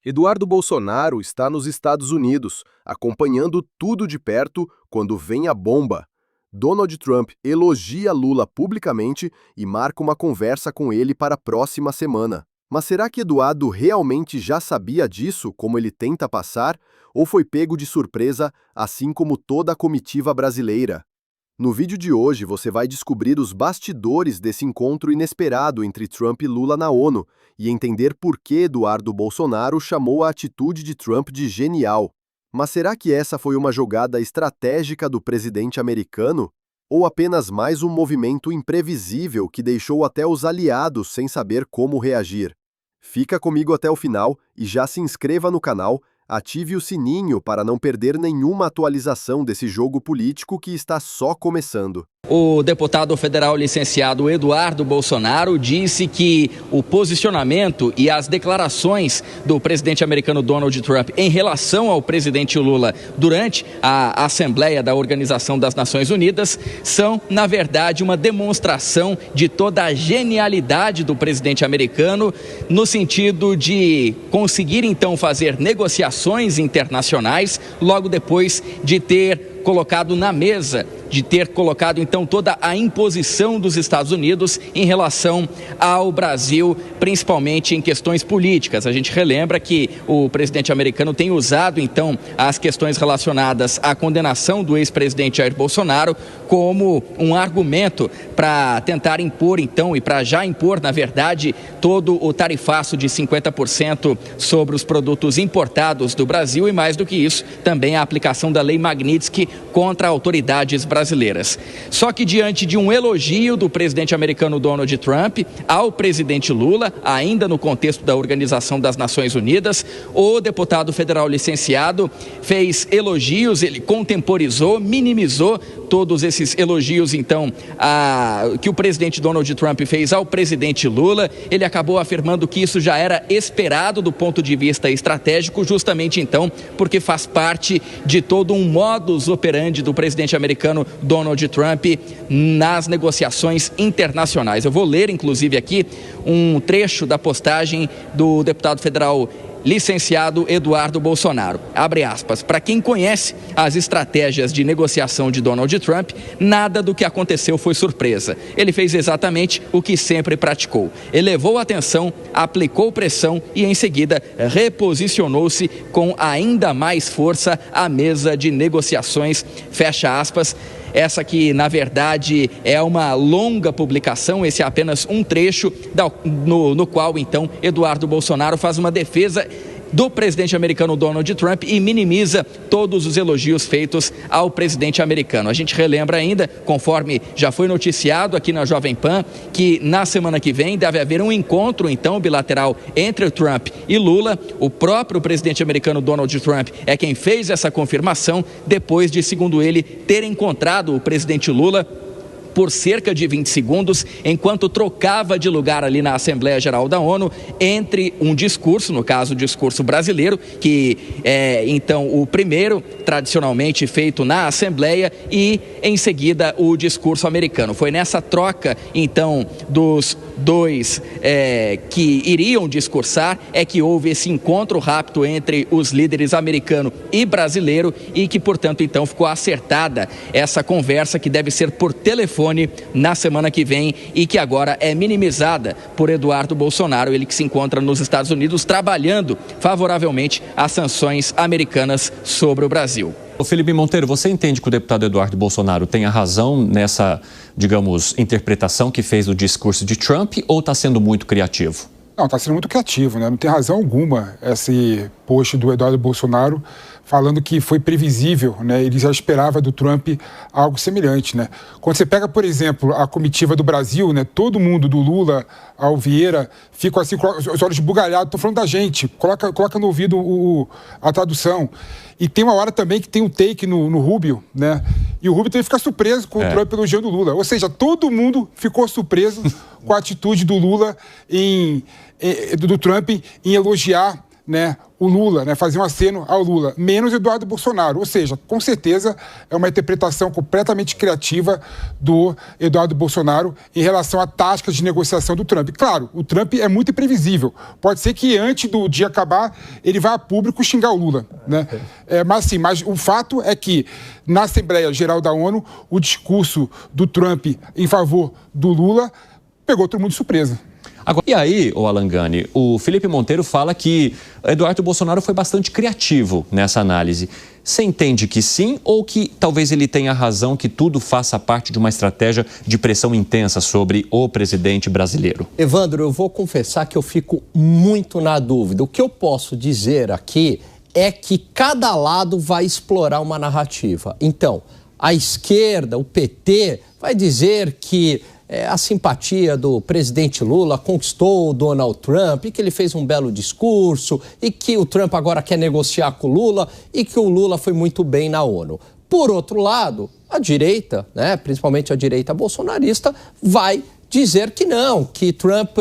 Eduardo Bolsonaro está nos Estados Unidos, acompanhando tudo de perto quando vem a bomba. Donald Trump elogia Lula publicamente e marca uma conversa com ele para a próxima semana. Mas será que Eduardo realmente já sabia disso, como ele tenta passar, ou foi pego de surpresa, assim como toda a comitiva brasileira? No vídeo de hoje você vai descobrir os bastidores desse encontro inesperado entre Trump e Lula na ONU e entender por que Eduardo Bolsonaro chamou a atitude de Trump de genial. Mas será que essa foi uma jogada estratégica do presidente americano? Ou apenas mais um movimento imprevisível que deixou até os aliados sem saber como reagir? Fica comigo até o final e já se inscreva no canal, ative o sininho para não perder nenhuma atualização desse jogo político que está só começando. O deputado federal licenciado Eduardo Bolsonaro disse que o posicionamento e as declarações do presidente americano Donald Trump em relação ao presidente Lula durante a Assembleia da Organização das Nações Unidas são, na verdade, uma demonstração de toda a genialidade do presidente americano no sentido de conseguir, então, fazer negociações internacionais logo depois de ter colocado na mesa, de ter colocado então toda a imposição dos Estados Unidos em relação ao Brasil, principalmente em questões políticas. A gente relembra que o presidente americano tem usado então as questões relacionadas à condenação do ex-presidente Jair Bolsonaro como um argumento para tentar impor então e para já impor, na verdade, todo o tarifaço de 50% sobre os produtos importados do Brasil e, mais do que isso, também a aplicação da Lei Magnitsky contra autoridades brasileiras. Só que diante de um elogio do presidente americano Donald Trump ao presidente Lula, ainda no contexto da Organização das Nações Unidas, o deputado federal licenciado fez elogios, ele contemporizou, minimizou todos esses elogios, então, que o presidente Donald Trump fez ao presidente Lula. Ele acabou afirmando que isso já era esperado do ponto de vista estratégico, justamente, então, porque faz parte de todo um modus operandi do presidente americano Donald Trump nas negociações internacionais. Eu vou ler, inclusive, aqui um trecho da postagem do deputado federal licenciado Eduardo Bolsonaro. Abre aspas. Para quem conhece as estratégias de negociação de Donald Trump, nada do que aconteceu foi surpresa. Ele fez exatamente o que sempre praticou. Elevou a tensão, aplicou pressão e, em seguida, reposicionou-se com ainda mais força à mesa de negociações. Fecha aspas. Essa que, na verdade, é uma longa publicação, esse é apenas um trecho no qual, então, Eduardo Bolsonaro faz uma defesa do presidente americano Donald Trump e minimiza todos os elogios feitos ao presidente americano. A gente relembra ainda, conforme já foi noticiado aqui na Jovem Pan, que na semana que vem deve haver um encontro, então, bilateral entre Trump e Lula. O próprio presidente americano Donald Trump é quem fez essa confirmação depois de, segundo ele, ter encontrado o presidente Lula por cerca de 20 segundos, enquanto trocava de lugar ali na Assembleia Geral da ONU, entre um discurso, no caso o discurso brasileiro, que é então o primeiro tradicionalmente feito na Assembleia, e em seguida o discurso americano. Foi nessa troca então dos dois que iriam discursar é que houve esse encontro rápido entre os líderes americano e brasileiro e que, portanto, então ficou acertada essa conversa que deve ser por telefone na semana que vem e que agora é minimizada por Eduardo Bolsonaro, ele que se encontra nos Estados Unidos trabalhando favoravelmente às sanções americanas sobre o Brasil. Ô Felipe Monteiro, você entende que o deputado Eduardo Bolsonaro tem a razão nessa, digamos, interpretação que fez do discurso de Trump ou está sendo muito criativo? Não, está sendo muito criativo, né? Não tem razão alguma esse post do Eduardo Bolsonaro falando que foi previsível, né? Ele já esperava do Trump algo semelhante, né? Quando você pega, por exemplo, a comitiva do Brasil, né? Todo mundo, do Lula ao Vieira, fica assim, com os olhos bugalhados, estou falando da gente, coloca no ouvido a tradução. E tem uma hora também que tem um take no Rubio, né? E o Rubio também fica surpreso com o Trump elogiando o Lula. Ou seja, todo mundo ficou surpreso com a atitude do Lula do Trump em elogiar, né, o Lula, né, faziam aceno ao Lula, menos Eduardo Bolsonaro. Ou seja, com certeza é uma interpretação completamente criativa do Eduardo Bolsonaro em relação à tática de negociação do Trump. Claro, o Trump é muito imprevisível. Pode ser que antes do dia acabar ele vá a público xingar o Lula, né? Mas o fato é que na Assembleia Geral da ONU o discurso do Trump em favor do Lula pegou todo mundo de surpresa. Agora, e aí, o Alan Gani, o Felipe Monteiro fala que Eduardo Bolsonaro foi bastante criativo nessa análise. Você entende que sim ou que talvez ele tenha razão que tudo faça parte de uma estratégia de pressão intensa sobre o presidente brasileiro? Evandro, eu vou confessar que eu fico muito na dúvida. O que eu posso dizer aqui é que cada lado vai explorar uma narrativa. Então, a esquerda, o PT, vai dizer que a simpatia do presidente Lula conquistou o Donald Trump e que ele fez um belo discurso e que o Trump agora quer negociar com o Lula e que o Lula foi muito bem na ONU. Por outro lado, a direita, né, principalmente a direita bolsonarista, vai dizer que não, que Trump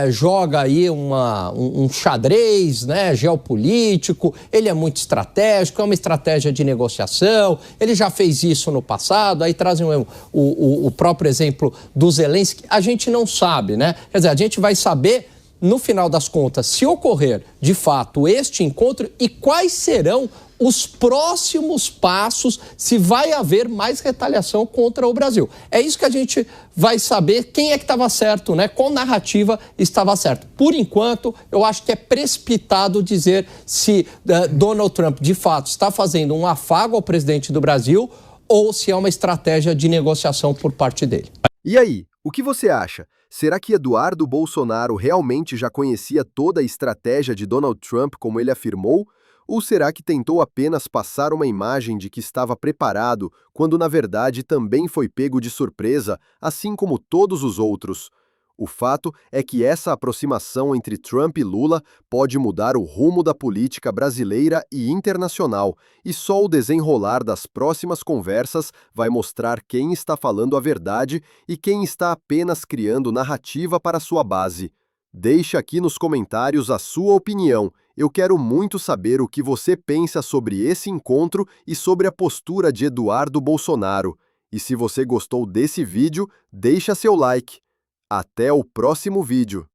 joga aí um xadrez, né, geopolítico, ele é muito estratégico, é uma estratégia de negociação, ele já fez isso no passado, aí trazem o próprio exemplo do Zelensky, a gente não sabe, né? Quer dizer, a gente vai saber, no final das contas, se ocorrer, de fato, este encontro e quais serão os próximos passos, se vai haver mais retaliação contra o Brasil. É isso que a gente vai saber quem é que estava certo, né? Qual narrativa estava certo. Por enquanto, eu acho que é precipitado dizer se Donald Trump, de fato, está fazendo um afago ao presidente do Brasil ou se é uma estratégia de negociação por parte dele. E aí, o que você acha? Será que Eduardo Bolsonaro realmente já conhecia toda a estratégia de Donald Trump, como ele afirmou? Ou será que tentou apenas passar uma imagem de que estava preparado, quando na verdade também foi pego de surpresa, assim como todos os outros? O fato é que essa aproximação entre Trump e Lula pode mudar o rumo da política brasileira e internacional, e só o desenrolar das próximas conversas vai mostrar quem está falando a verdade e quem está apenas criando narrativa para sua base. Deixe aqui nos comentários a sua opinião. Eu quero muito saber o que você pensa sobre esse encontro e sobre a postura de Eduardo Bolsonaro. E se você gostou desse vídeo, deixa seu like. Até o próximo vídeo.